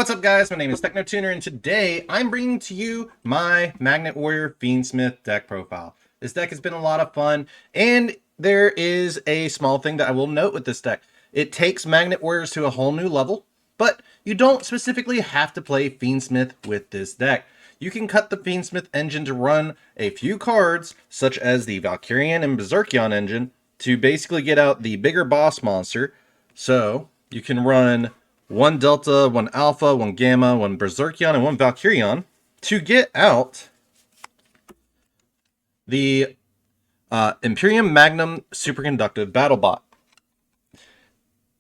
What's up, guys? My name is TechnoTuner, and today I'm bringing to you my Magnet Warrior Fiendsmith deck profile. This deck has been a lot of fun, and there is a small thing that I will note with this deck. It takes Magnet Warriors to a whole new level, but you don't specifically have to play Fiendsmith with this deck. You can cut the Fiendsmith engine to run a few cards, such as the Valkyrian and Berserkion engine, to basically get out the bigger boss monster. So you can run one Delta, one Alpha, one Gamma, one Berserkion, and one Valkyrion to get out the Imperium Magnum Superconductive Battlebot.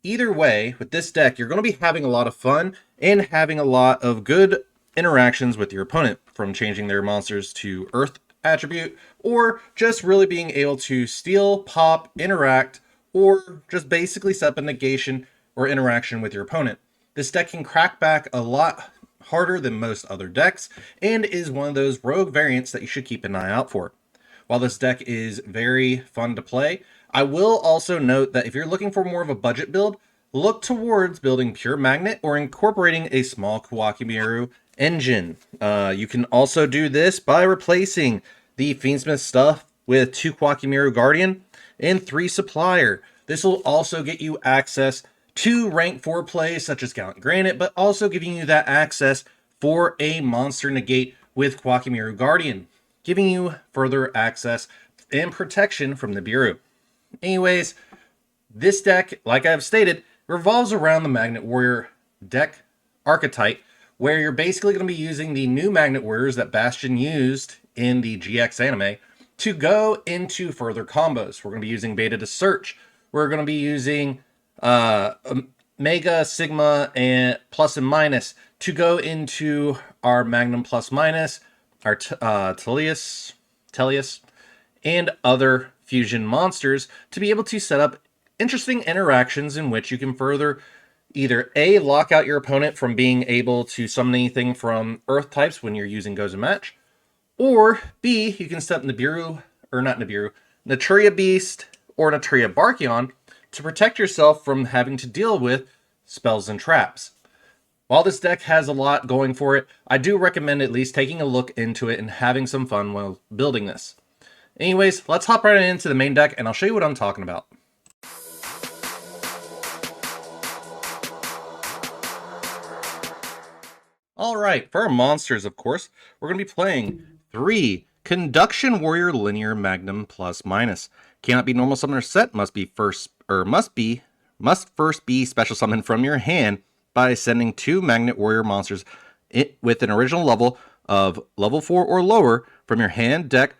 Either way, with this deck, you're going to be having a lot of fun and having a lot of good interactions with your opponent, from changing their monsters to Earth attribute, or just really being able to steal, pop, interact, or just basically set up a negation or interaction with your opponent. This deck can crack back a lot harder than most other decks, and is one of those rogue variants that you should keep an eye out for. While this deck is very fun to play, I will also note that if you're looking for more of a budget build, look towards building Pure Magnet or incorporating a small Kawakimaru engine. You can also do this by replacing the Fiendsmith stuff with 2 Kawakimaru Guardian and 3 Supplier. This will also get you access to rank 4 plays such as Gallant Granite, but also giving you that access for a monster negate with Kawakimaru Guardian, giving you further access and protection from the Bureau. Anyways, this deck, like I've stated, revolves around the Magnet Warrior deck archetype, where you're basically going to be using the new Magnet Warriors that Bastion used in the GX anime to go into further combos. We're going to be using Beta to search. We're going to be using Mega, Sigma, and Plus and Minus to go into our Magnum Plus Minus, our Tellius, and other fusion monsters to be able to set up interesting interactions in which you can further either A, lock out your opponent from being able to summon anything from Earth types when you're using Gozen Match, or B, you can set up Nibiru, or not Nibiru, Naturia Beast or Naturia Barkion to protect yourself from having to deal with spells and traps. While this deck has a lot going for it, I do recommend at least taking a look into it and having some fun while building this. Anyways, let's hop right into the main deck and I'll show you what I'm talking about. Alright, for our monsters, of course, we're going to be playing 3 Conduction Warrior Linear Magnum Plus Minus. Cannot be normal summon or set, must first be special summon from your hand by sending 2 Magnet Warrior monsters with an original level of level 4 or lower from your hand, deck,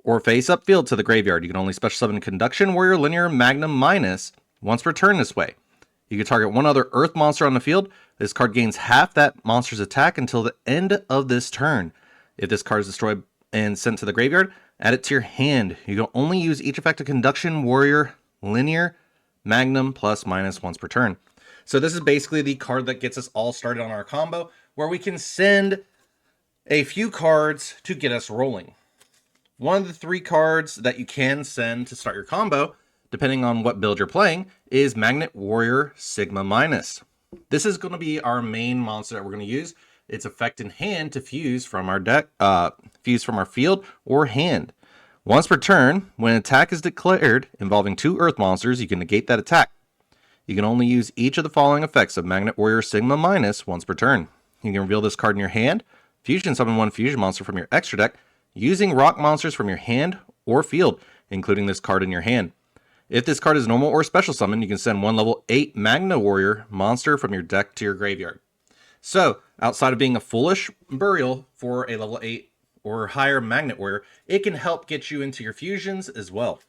or face up field to the graveyard. You can only special summon Conduction Warrior Linear Magnum Minus once per turn this way. You can target one other Earth monster on the field. This card gains half that monster's attack until the end of this turn. If this card is destroyed and sent to the graveyard, add it to your hand. You can only use each effect of Conduction Warrior Linear Magnum Plus Minus once per turn. So this is basically the card that gets us all started on our combo, where we can send a few cards to get us rolling. One of the 3 cards that you can send to start your combo, depending on what build you're playing, is Magnet Warrior Sigma Minus. This is going to be our main monster that we're going to use. Its effect in hand to fuse from our deck, fuse from our field or hand. Once per turn, when an attack is declared involving 2 Earth monsters, you can negate that attack. You can only use each of the following effects of Magnet Warrior Sigma Minus once per turn. You can reveal this card in your hand, fusion summon 1 fusion monster from your extra deck, using rock monsters from your hand or field, including this card in your hand. If this card is normal or special summon, you can send 1 level 8 Magna Warrior monster from your deck to your graveyard. So, outside of being a foolish burial for a level 8 or higher Magnet Warrior, it can help get you into your fusions as well.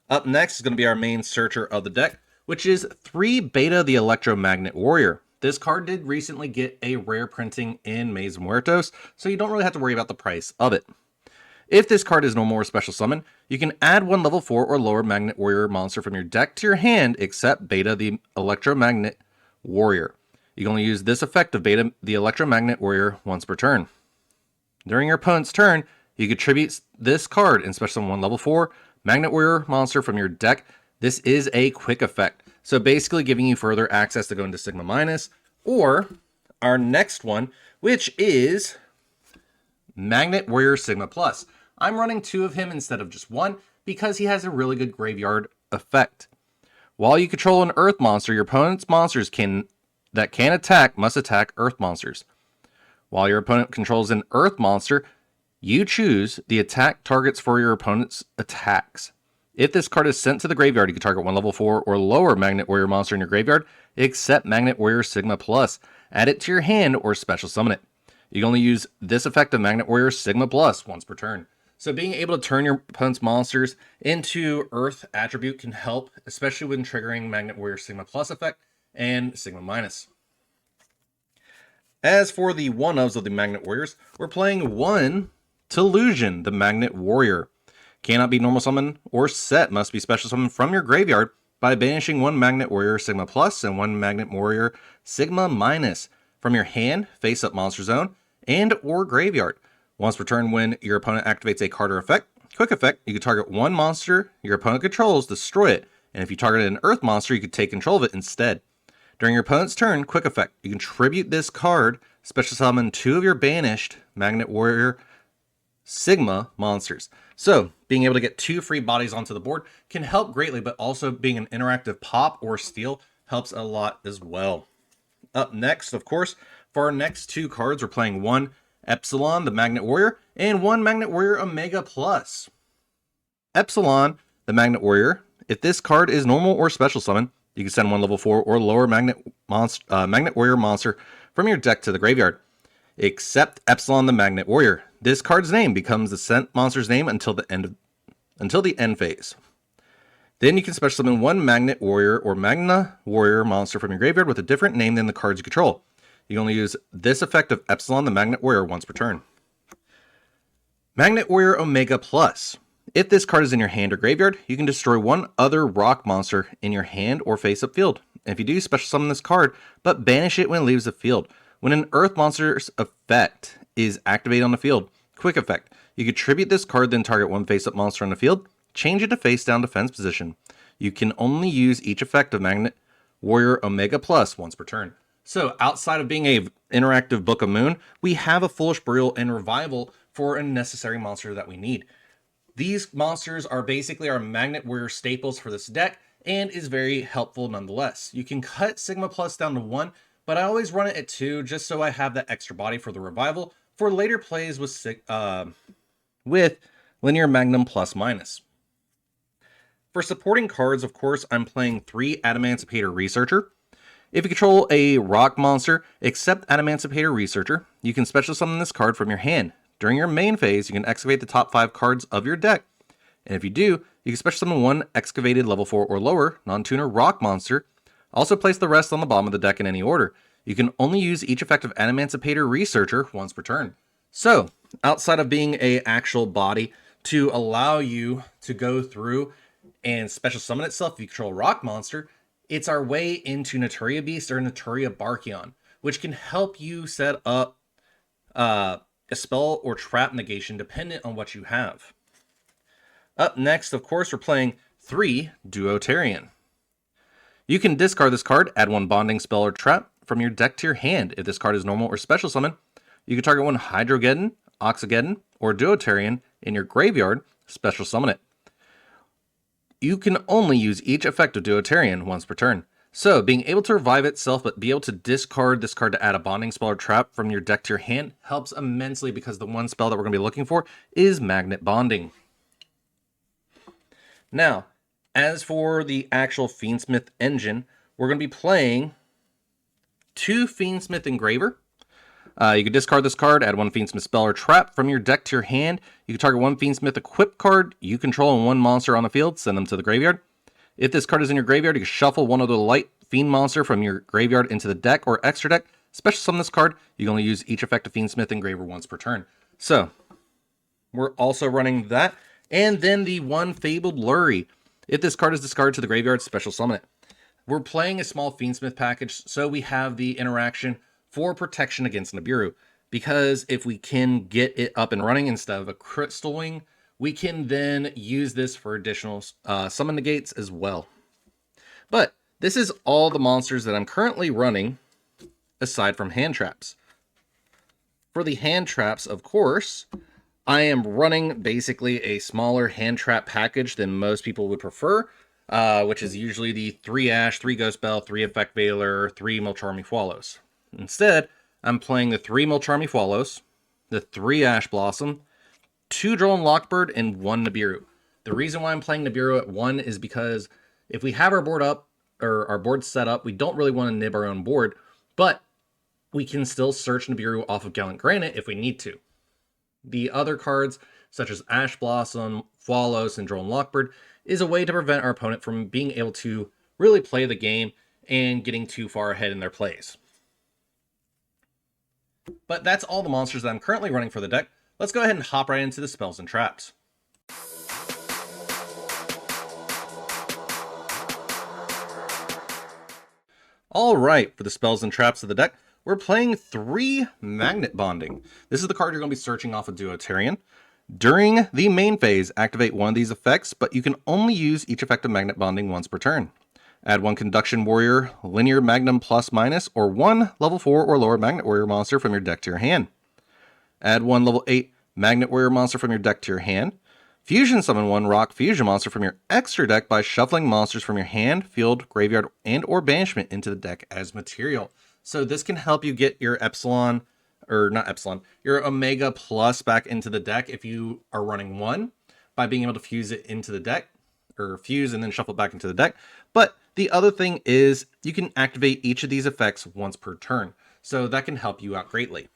Up next is going to be our main searcher of the deck, which is 3 Beta the Electromagnet Warrior. This card did recently get a rare printing in Maze Muertos, so you don't really have to worry about the price of it. If this card is normal or special summon, you can add 1 level 4 or lower Magnet Warrior monster from your deck to your hand, except Beta the Electromagnet Warrior. You can only use this effect of Beta the Electromagnet Warrior once per turn. During your opponent's turn, you contribute this card and special summon 1 level 4 Magnet Warrior monster from your deck. This is a quick effect, so basically giving you further access to go into Sigma Minus Or our next one, which is Magnet Warrior Sigma Plus. I'm running 2 of him instead of just 1 because he has a really good graveyard effect. While you control an Earth monster, your opponent's monsters that can attack must attack Earth monsters. While your opponent controls an Earth monster, you choose the attack targets for your opponent's attacks. If this card is sent to the graveyard, you can target 1 level 4 or lower Magnet Warrior monster in your graveyard, except Magnet Warrior Sigma Plus. Add it to your hand or special summon it. You can only use this effect of Magnet Warrior Sigma Plus once per turn. So being able to turn your opponent's monsters into Earth attribute can help, especially when triggering Magnet Warrior Sigma Plus effect and Sigma Minus. As for the one-ofs of the Magnet Warriors, we're playing 1 Delusion, the Magnet Warrior. Cannot be normal summon or set, must be special summon from your graveyard by banishing 1 Magnet Warrior Sigma Plus and 1 Magnet Warrior Sigma Minus from your hand, face-up monster zone, and or graveyard. Once per turn, when your opponent activates a card or effect, quick effect, you can target 1 monster your opponent controls, destroy it, and if you target an Earth monster, you can take control of it instead. During your opponent's turn, quick effect, you contribute this card, special summon 2 of your banished Magnet Warrior Sigma monsters. So, being able to get 2 free bodies onto the board can help greatly, but also being an interactive pop or steal helps a lot as well. Up next, of course, for our next 2 cards, we're playing 1 Epsilon, the Magnet Warrior, and 1 Magnet Warrior Omega Plus. Epsilon, the Magnet Warrior, if this card is normal or special summon, you can send 1 level 4 or lower Magnet Warrior monster from your deck to the graveyard. Except Epsilon the Magnet Warrior. This card's name becomes the sent monster's name until the end phase. Then you can special summon 1 Magnet Warrior or Magna Warrior monster from your graveyard with a different name than the cards you control. You can only use this effect of Epsilon the Magnet Warrior once per turn. Magnet Warrior Omega Plus. If this card is in your hand or graveyard, you can destroy 1 other rock monster in your hand or face-up field. And if you do, special summon this card, but banish it when it leaves the field. When an Earth monster's effect is activated on the field, quick effect, you contribute this card, then target 1 face-up monster on the field, change it to face-down defense position. You can only use each effect of Magnet Warrior Omega Plus once per turn. So, outside of being a interactive Book of Moon, we have a Foolish Burial and Revival for a necessary monster that we need. These monsters are basically our Magnet Warrior staples for this deck, and is very helpful nonetheless. You can cut Sigma Plus down to 1, but I always run it at 2 just so I have that extra body for the revival for later plays with Linear Magnum Plus Minus. For supporting cards, of course, I'm playing 3 Adamancipator Researcher. If you control a rock monster, except Adamancipator Researcher, you can special summon this card from your hand. During your main phase, you can excavate the top 5 cards of your deck. And if you do, you can special summon 1 excavated level 4 or lower non-tuner rock monster. Also place the rest on the bottom of the deck in any order. You can only use each effect of Adamancipator Researcher once per turn. So, outside of being an actual body to allow you to go through and special summon itself if you control a rock monster, it's our way into Naturia Beast or Naturia Barkion, which can help you set up a spell or trap negation dependent on what you have. Up next, of course, we're playing 3 Duotarian. You can discard this card, add 1 bonding spell or trap from your deck to your hand. If this card is normal or special summon, you can target 1 Hydrogeddon, Oxygeddon, or Duotarian in your graveyard, special summon it. You can only use each effect of Duotarian once per turn. So, being able to revive itself but be able to discard this card to add a bonding spell or trap from your deck to your hand helps immensely because the one spell that we're going to be looking for is Magnet Bonding. Now, as for the actual Fiendsmith engine, we're going to be playing 2 Fiendsmith Engraver. You can discard this card, add 1 Fiendsmith spell or trap from your deck to your hand. You can target 1 Fiendsmith equipped card you control and 1 monster on the field, send them to the graveyard. If this card is in your graveyard, you can shuffle 1 of the light fiend monster from your graveyard into the deck or extra deck. Special summon this card, you can only use each effect of Fiendsmith Engraver once per turn. So, we're also running that. And then the 1 Fabled Lurry. If this card is discarded to the graveyard, special summon it. We're playing a small Fiendsmith package, so we have the interaction for protection against Nibiru. Because if we can get it up and running instead of a Crystal Wing, we can then use this for additional summon negates as well. But this is all the monsters that I'm currently running aside from hand traps. For the hand traps, of course, I am running basically a smaller hand trap package than most people would prefer, which is usually the 3 Ash, 3 Ghost Bell, 3 Effect Veiler, 3 Milcharmy Follows. Instead, I'm playing the 3 Milcharmy Follows, the 3 Ash Blossom, 2 Drone Lockbird, and 1 Nibiru. The reason why I'm playing Nibiru at 1 is because if we have our board up, or our board set up, we don't really want to nib our own board, but we can still search Nibiru off of Gallant Granite if we need to. The other cards, such as Ash Blossom, Follows, and Drone Lockbird, is a way to prevent our opponent from being able to really play the game and getting too far ahead in their plays. But that's all the monsters that I'm currently running for the deck. Let's go ahead and hop right into the spells and traps. Alright, for the spells and traps of the deck, we're playing 3 Magnet Bonding. This is the card you're going to be searching off of Duotarian. During the main phase, activate one of these effects, but you can only use each effect of Magnet Bonding once per turn. Add 1 Conduction Warrior, Linear Magnum +- or 1 level 4 or lower Magnet Warrior monster from your deck to your hand. Add 1 level 8 Magnet Warrior monster from your deck to your hand. Fusion summon 1 Rock Fusion monster from your extra deck by shuffling monsters from your hand, field, graveyard, and or banishment into the deck as material. So this can help you get your Epsilon, or not Epsilon, your Omega Plus back into the deck if you are running 1 by being able to fuse it into the deck, or fuse and then shuffle it back into the deck. But the other thing is you can activate each of these effects once per turn. So that can help you out greatly.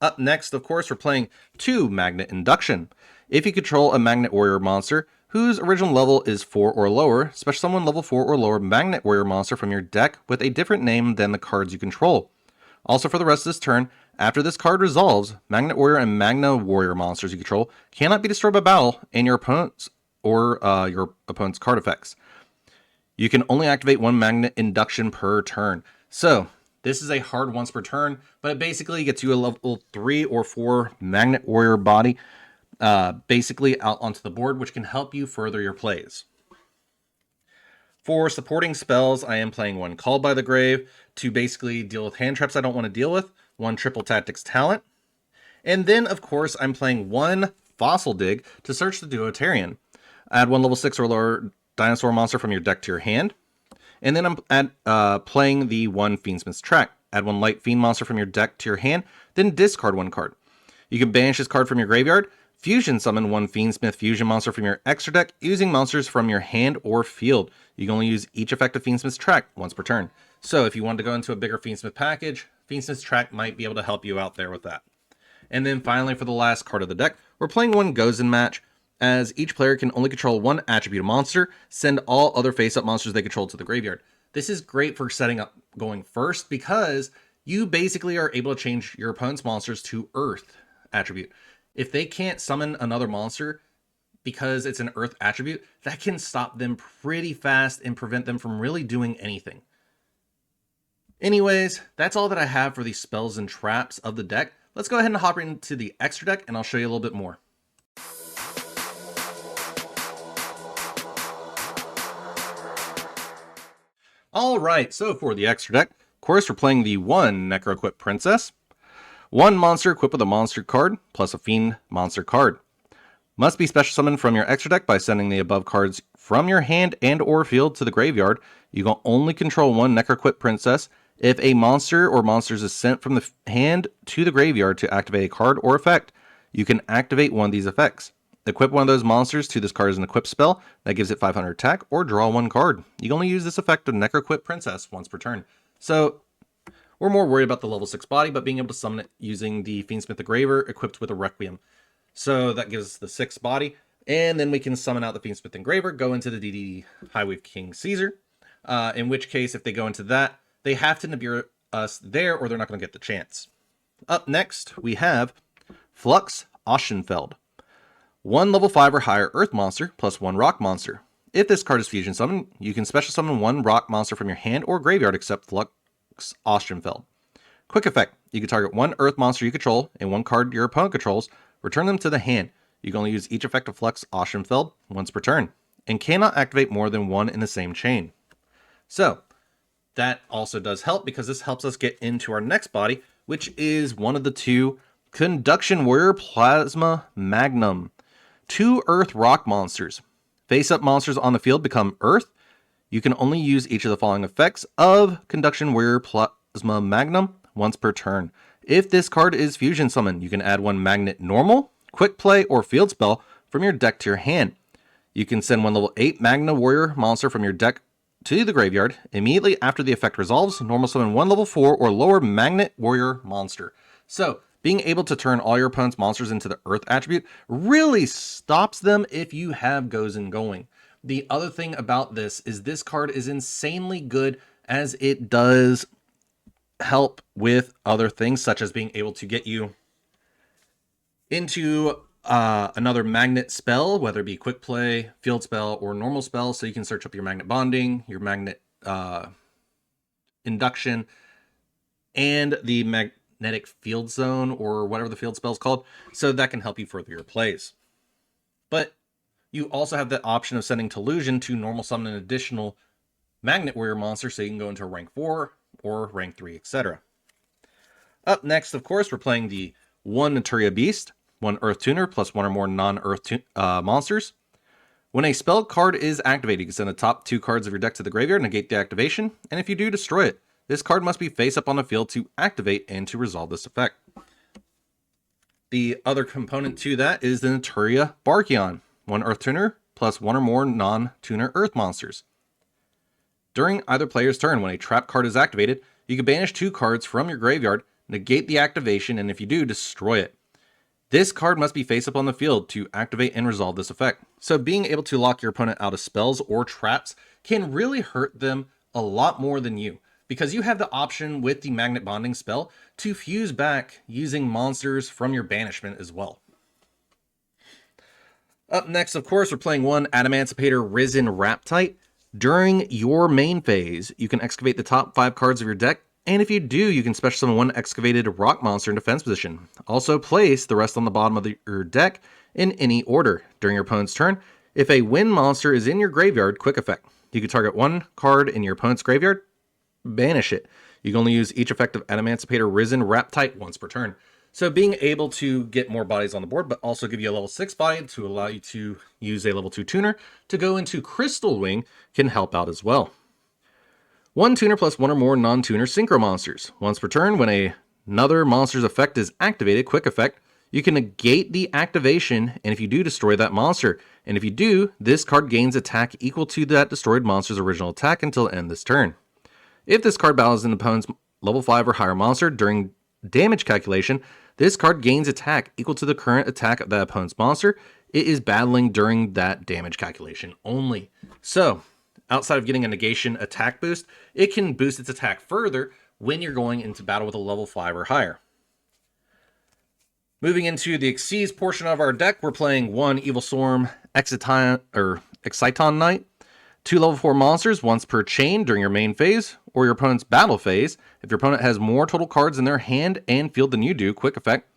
Up next, of course, we're playing 2 Magnet Induction. If you control a Magnet Warrior monster whose original level is 4 or lower, special summon level 4 or lower Magnet Warrior monster from your deck with a different name than the cards you control. Also, for the rest of this turn, after this card resolves, Magnet Warrior and Magna Warrior monsters you control cannot be destroyed by battle and your opponent's card effects. You can only activate 1 Magnet Induction per turn. So, this is a hard once per turn, but it basically gets you a level 3 or 4 Magnet Warrior body basically out onto the board, which can help you further your plays. For supporting spells, I am playing 1 Called by the Grave to basically deal with hand traps I don't want to deal with, 1 Triple Tactics Talent, and then, of course, I'm playing 1 Fossil Dig to search the Duotarian. Add 1 level 6 or lower dinosaur monster from your deck to your hand. And then I'm playing the 1 Fiendsmith's Track. Add 1 Light Fiend monster from your deck to your hand, then discard 1 card. You can banish this card from your graveyard, fusion summon 1 Fiendsmith fusion monster from your extra deck using monsters from your hand or field. You can only use each effect of Fiendsmith's Track once per turn. So if you want to go into a bigger Fiendsmith package, Fiendsmith's Track might be able to help you out there with that. And then finally, for the last card of the deck, we're playing 1 Gozen Match, as each player can only control 1 attribute monster, send all other face-up monsters they control to the graveyard. This is great for setting up going first because you basically are able to change your opponent's monsters to Earth attribute. If they can't summon another monster because it's an Earth attribute, that can stop them pretty fast and prevent them from really doing anything. Anyways, that's all that I have for the spells and traps of the deck. Let's go ahead and hop into the extra deck and I'll show you a little bit more. Alright, so for the extra deck, of course we're playing the 1 Necro-Equipped Princess. 1 monster equipped with a monster card, plus a fiend monster card. Must be special summoned from your extra deck by sending the above cards from your hand and or field to the graveyard. You can only control 1 Necro-Equipped Princess if a monster or monsters is sent from the hand to the graveyard to activate a card or effect. You can activate one of these effects. Equip one of those monsters to this card as an equip spell that gives it 500 attack, or draw 1 card. You can only use this effect of Necro-Equipped Princess once per turn. So, we're more worried about the level 6 body, but being able to summon it using the Fiendsmith the Graver equipped with a Requiem. So that gives us the 6 body, and then we can summon out the Fiendsmith Engraver, go into the DD Highwave King Caesar, in which case, if they go into that, they have to Nibiru us there, or they're not going to get the chance. Up next, we have Flux Oschenfeld. 1 level 5 or higher Earth monster, plus 1 Rock monster. If this card is fusion summoned, you can special summon 1 Rock monster from your hand or graveyard except Flux Oschenfeld. Quick effect, you can target 1 Earth monster you control and 1 card your opponent controls, return them to the hand. You can only use each effect of Flux Oschenfeld once per turn, and cannot activate more than 1 in the same chain. So, that also does help because this helps us get into our next body, which is one of the two Conduction Warrior Plasma Magnum. 2 Earth Rock monsters. Face-up monsters on the field become Earth. You can only use each of the following effects of Conduction Warrior Plasma Magnum once per turn. If this card is fusion summoned, you can add 1 Magnet Normal, Quick Play, or Field Spell from your deck to your hand. You can send 1 level 8 Magna Warrior monster from your deck to the graveyard. Immediately after the effect resolves, normal summon 1 level 4 or lower Magnet Warrior monster. So, being able to turn all your opponent's monsters into the Earth attribute really stops them if you have Goes and Going. The other thing about this is this card is insanely good as it does help with other things, such as being able to get you into another magnet spell, whether it be Quick Play, Field Spell, or Normal Spell, so you can search up your Magnet Bonding, your Magnet Induction, and the Magnetic Field Zone, or whatever the field spell is called, so that can help you further your plays. But you also have the option of sending Telusion to normal summon an additional Magnet Warrior monster, so you can go into rank 4 or rank 3, etc. Up next, of course, we're playing the 1 Naturia Beast, 1 Earth Tuner, plus 1 or more non-Earth monsters. When a spell card is activated, you can send the top 2 cards of your deck to the graveyard, negate the activation, and if you do, destroy it. This card must be face up on the field to activate and to resolve this effect. The other component to that is the Naturia Barkion, 1 Earth Tuner, plus 1 or more non-tuner Earth monsters. During either player's turn, when a trap card is activated, you can banish 2 cards from your graveyard, negate the activation, and if you do, destroy it. This card must be face up on the field to activate and resolve this effect. So being able to lock your opponent out of spells or traps can really hurt them a lot more than you, because you have the option with the Magnet Bonding spell to fuse back using monsters from your banishment as well. Up next, of course, we're playing 1 Adamancipator Risen Raptite. During your main phase, you can excavate the top 5 cards of your deck, and if you do, you can special summon 1 excavated rock monster in defense position. Also place the rest on the bottom of your deck in any order. During your opponent's turn, if a wind monster is in your graveyard, quick effect. You can target 1 card in your opponent's graveyard, banish it. You can only use each effect of Adamancipator Risen Raptite once per turn. So being able to get more bodies on the board, but also give you a level 6 body to allow you to use a level 2 tuner to go into Crystal Wing can help out as well. 1 tuner plus 1 or more non-tuner synchro monsters. Once per turn, when another monster's effect is activated, quick effect, you can negate the activation, and if you do, destroy that monster. And if you do, this card gains attack equal to that destroyed monster's original attack until end this turn. If this card battles an opponent's level 5 or higher monster during damage calculation, this card gains attack equal to the current attack of that opponent's monster it is battling during that damage calculation only. So, outside of getting a negation attack boost, it can boost its attack further when you're going into battle with a level 5 or higher. Moving into the Xyz portion of our deck, we're playing 1 Evil Storm Exciton Knight. 2 level 4 monsters once per chain during your main phase or your opponent's battle phase. If your opponent has more total cards in their hand and field than you do, quick effect,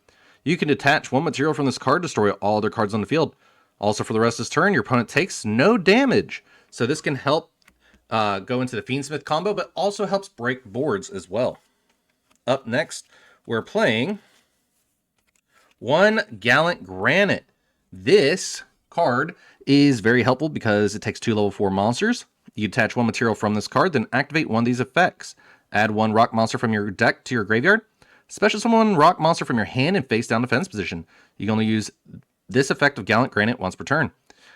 you can detach 1 material from this card, destroy all other cards on the field. Also for the rest of this turn, your opponent takes no damage. So this can help go into the Fiendsmith combo, but also helps break boards as well. Up next, we're playing 1 Gallant Granite. This card is very helpful because it takes 2 level 4 monsters. You detach 1 material from this card, then activate 1 of these effects. Add 1 rock monster from your deck to your graveyard. Special summon 1 rock monster from your hand in face down defense position. You can only use this effect of Gallant Granite once per turn.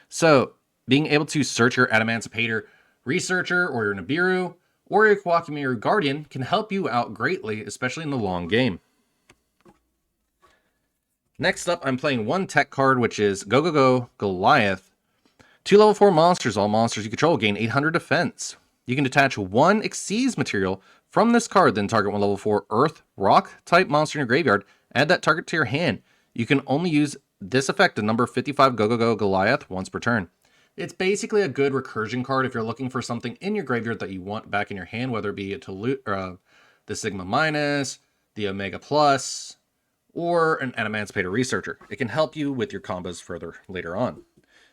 So, being able to search your Adamancipator Researcher or your Nibiru or your Kwakimeru Guardian can help you out greatly, especially in the long game. Next up, I'm playing 1 tech card, which is Go Go Go Goliath. 2 level 4 monsters. All monsters you control gain 800 defense. You can detach 1 Xyz material from this card, then target 1 level 4 Earth, Rock type monster in your graveyard. Add that target to your hand. You can only use this effect to number 55 Go Go Go Goliath once per turn. It's basically a good recursion card if you're looking for something in your graveyard that you want back in your hand, whether it be the Sigma Minus, the Omega Plus, or an Adamancipator Researcher. It can help you with your combos further later on.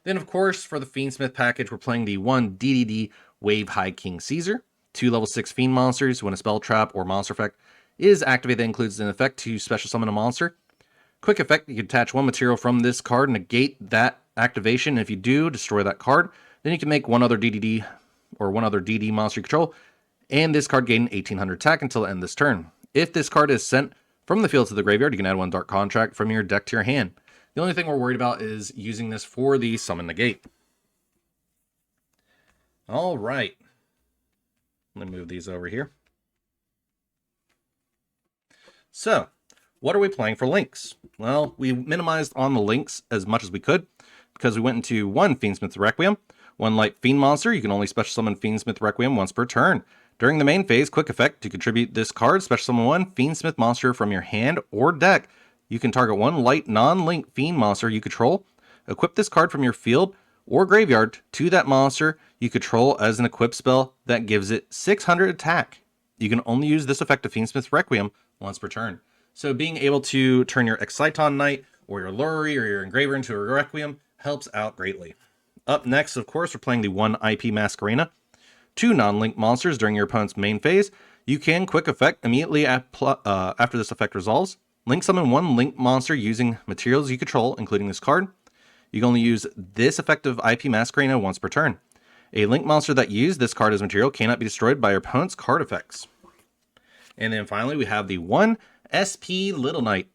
Then, of course, for the Fiendsmith package, we're playing the 1 DDD Wave High King Caesar. 2 level 6 Fiend monsters. When a spell, trap, or monster effect is activated that includes an effect to special summon a monster. Quick effect, you can attach one material from this card, negate that activation. If you do, destroy that card. Then you can make one other DDD or one other DD monster you control, and this card gain 1800 attack until the end of this turn. If this card is sent from the field to the graveyard, you can add one Dark Contract from your deck to your hand. The only thing we're worried about is using this for the Summon Negate. All right. Let me move these over here. So, what are we playing for links? Well, we minimized on the links as much as we could because we went into one Fiendsmith Requiem, one light Fiend monster. You can only special summon Fiendsmith Requiem once per turn. During the main phase, quick effect, to contribute this card, special summon one Fiendsmith monster from your hand or deck. You can target one light non-link Fiend monster you control. Equip this card from your field or graveyard to that monster you control as an equip spell that gives it 600 attack. You can only use this effect of Fiendsmith Requiem once per turn. So being able to turn your Exciton Knight or your Lurry or your Engraver into a Requiem helps out greatly. Up next, of course, we're playing the 1 IP Masquerena. 2 non-link monsters during your opponent's main phase. You can quick effect immediately after this effect resolves. Link summon 1 link monster using materials you control, including this card. You can only use this effective IP Masquerena once per turn. A link monster that used this card as material cannot be destroyed by your opponent's card effects. And then finally, we have the 1 SP Little Knight.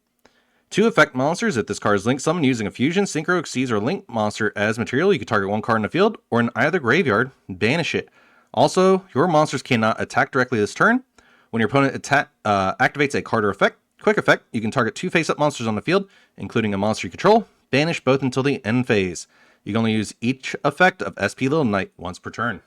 2 effect monsters. If this card is link summoned using a fusion, synchro, exceeds, or link monster as material, you can target 1 card in the field or in either graveyard, banish it. Also, your monsters cannot attack directly this turn. When your opponent activates a card or effect, quick effect, you can target 2 face-up monsters on the field, including a monster you control, banish both until the end phase. You can only use each effect of SP Little Knight once per turn.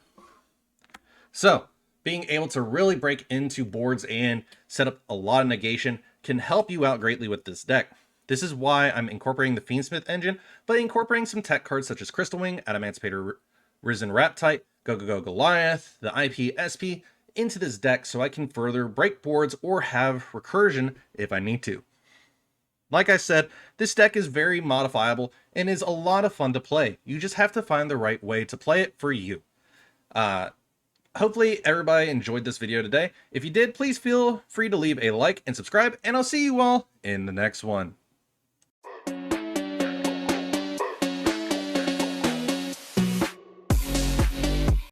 So, being able to really break into boards and set up a lot of negation can help you out greatly with this deck. This is why I'm incorporating the Fiendsmith engine, but incorporating some tech cards such as Crystal Wing, Adamancipator, Risen Raptite, Go Go Go Goliath, the IP SP into this deck so I can further break boards or have recursion if I need to. Like I said, this deck is very modifiable and is a lot of fun to play. You just have to find the right way to play it for you. Hopefully everybody enjoyed this video today. If you did, please feel free to leave a like and subscribe, and I'll see you all in the next one.